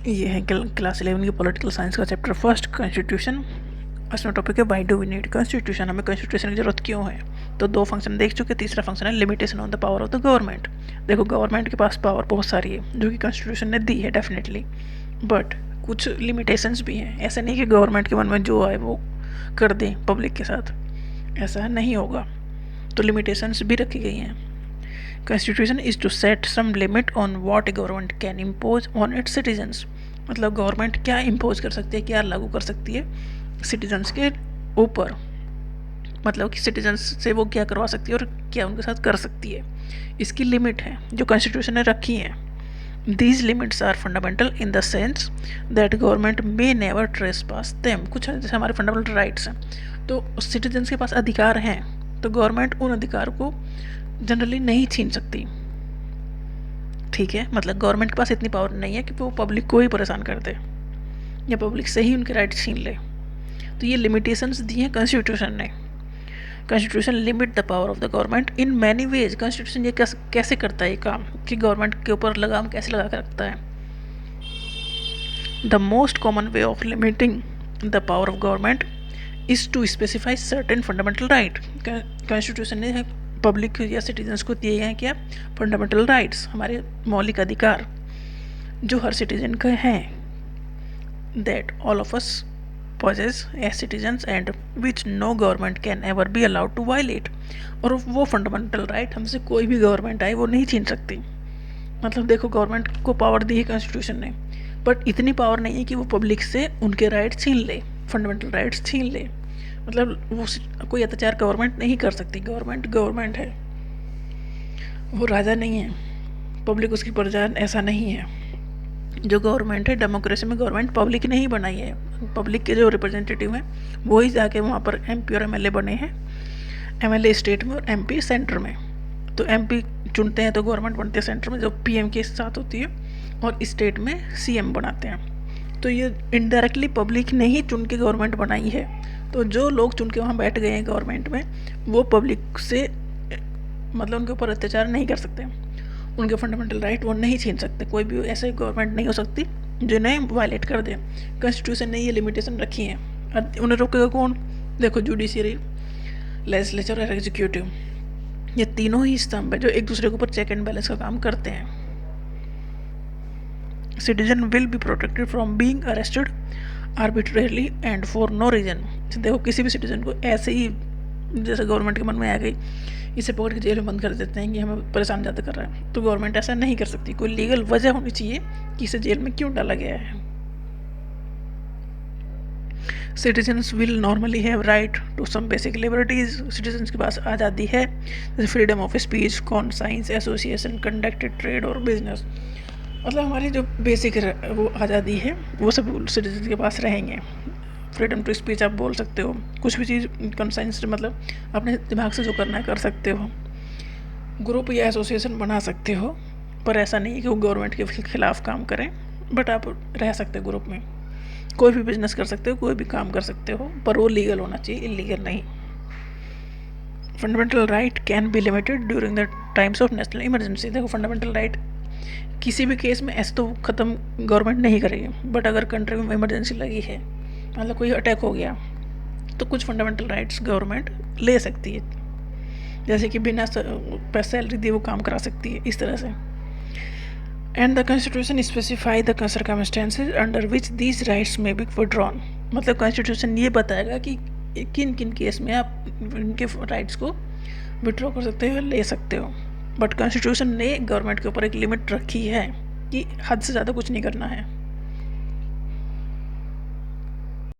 ये है क्लास 11 की पॉलिटिकल साइंस का चैप्टर फर्स्ट कॉन्स्टिट्यूशन। इसमें टॉपिक है why do we need constitution, हमें कॉन्स्टिट्यूशन की जरूरत क्यों है। तो दो फंक्शन देख चुके, तीसरा फंक्शन है limitation on the power of the government. देखो गवर्नमेंट के पास पावर बहुत सारी है जो कि कॉन्स्टिट्यूशन ने दी है डेफिनेटली, बट कुछ लिमिटेशंस भी हैं। ऐसा नहीं कि गवर्नमेंट के मन में जो आए वो कर दें पब्लिक के साथ, ऐसा नहीं होगा। तो लिमिटेशंस भी रखी गई हैं। Constitution is to set some limit on what a government can impose on its citizens। मतलब गवर्नमेंट क्या इम्पोज कर सकती है, क्या लागू कर सकती है सिटीजन्स के ऊपर, मतलब कि सिटीजन्स से वो क्या करवा सकती है और क्या उनके साथ कर सकती है। इसकी लिमिट है जो कॉन्स्टिट्यूशन ने रखी है। These limits are fundamental in the sense that government may never trespass them. कुछ जैसे हमारे फंडामेंटल राइट्स हैं, तो सिटीजन्स के पास अधिकार हैं, तो गवर्नमेंट उन अधिकार को जनरली नहीं छीन सकती। ठीक है, मतलब गवर्नमेंट के पास इतनी पावर नहीं है कि वो पब्लिक को ही परेशान कर दे या पब्लिक से ही उनके राइट छीन ले। तो ये लिमिटेशंस दी हैं कॉन्स्टिट्यूशन ने। Constitution limit the power of the government in many ways. Constitution ये कैसे करता है ये काम कि गवर्नमेंट के ऊपर लगाम कैसे लगा कर रखता है। The most common way of limiting the power of government is to specify certain fundamental right. Constitution ने पब्लिक या सिटीजन्स को दिए गए हैं क्या, फंडामेंटल राइट्स, हमारे मौलिक अधिकार जो हर सिटीजन का हैं, that all of us possess as citizens and which no government can ever be allowed to violate। और वो फंडामेंटल राइट हमसे कोई भी गवर्नमेंट आए वो नहीं छीन सकती। मतलब देखो गवर्नमेंट को पावर दी है कॉन्स्टिट्यूशन ने, बट इतनी पावर नहीं है कि वो पब्लिक से उनके राइट छीन ले, फंडामेंटल राइट्स छीन ले। मतलब वो कोई अत्याचार गवर्नमेंट नहीं कर सकती। गवर्नमेंट गवर्नमेंट है, वो राजा नहीं है, पब्लिक उसकी प्रजा ऐसा नहीं है। जो गवर्नमेंट है डेमोक्रेसी में गवर्नमेंट पब्लिक ने ही बनाई है। पब्लिक के जो रिप्रेजेंटेटिव हैं वो ही जाके वहाँ पर एमपी और एमएलए बने हैं, एमएलए स्टेट में और एमपी सेंटर में। तो एमपी चुनते हैं तो गवर्नमेंट बनती है सेंटर में जो पीएम के साथ होती है, और स्टेट में सीएम बनाते हैं। तो ये इनडायरेक्टली पब्लिक ने ही चुन के गवर्नमेंट बनाई है। तो जो लोग चुन के वहाँ बैठ गए हैं गवर्नमेंट में, वो पब्लिक से मतलब उनके ऊपर अत्याचार नहीं कर सकते, उनके फंडामेंटल राइट वो नहीं छीन सकते। कोई भी ऐसे गवर्नमेंट नहीं हो सकती जिन्हें वायलेट कर दे। कॉन्स्टिट्यूशन ने ये लिमिटेशन रखी है। उन्हें रोकेगा कौन? देखो जुडिशियरी, लेजिस्लेचर और एग्जीक्यूटिव, ये तीनों ही स्तंभ है जो एक दूसरे के ऊपर चेक एंड बैलेंस का काम करते हैं। Citizen will be protected from being arrested arbitrarily and for no reason. देखो किसी भी सिटीजन को ऐसे ही जैसे गवर्नमेंट के मन में आ गई इसे पकड़ के जेल में बंद कर देते हैं कि हमें परेशान ज़्यादा कर रहा है, तो गवर्नमेंट ऐसा नहीं कर सकती। कोई लीगल वजह होनी चाहिए कि इसे जेल में क्यों डाला गया है। Citizens will normally have right to some basic liberties. Citizens के पास आज़ादी है जैसे freedom of speech, conscience, association, conducted trade और बिजनेस। मतलब हमारी जो बेसिक वो आज़ादी है वो सब सिटीजन के पास रहेंगे। फ्रीडम टू स्पीच आप बोल सकते हो, कुछ भी चीज़ कंसाइंस मतलब अपने दिमाग से जो करना है कर सकते हो। ग्रुप या एसोसिएशन बना सकते हो, पर ऐसा नहीं है कि वो गवर्नमेंट के खिलाफ काम करें, बट आप रह सकते हो ग्रुप में। कोई भी बिजनेस कर सकते हो, कोई भी काम कर सकते हो, पर वो लीगल होना चाहिए, इलीगल नहीं। Fundamental right can be limited during the times of national emergency. देखो फंडामेंटल राइट किसी भी केस में ऐसे तो ख़त्म गवर्नमेंट नहीं करेगी, बट अगर कंट्री में इमरजेंसी लगी है, मतलब कोई अटैक हो गया, तो कुछ फंडामेंटल राइट्स गवर्नमेंट ले सकती है, जैसे कि बिना सैलरी दिए वो काम करा सकती है, इस तरह से। And the constitution specify the circumstances under which these rights में बी विड्रॉन। मतलब कॉन्स्टिट्यूशन ये बताएगा कि किन किन केस में आप इनके राइट्स को विड्रॉ कर सकते हो, ले सकते हो। बट कॉन्स्टिट्यूशन ने गवर्नमेंट के ऊपर एक लिमिट रखी है कि हद से ज़्यादा कुछ नहीं करना है।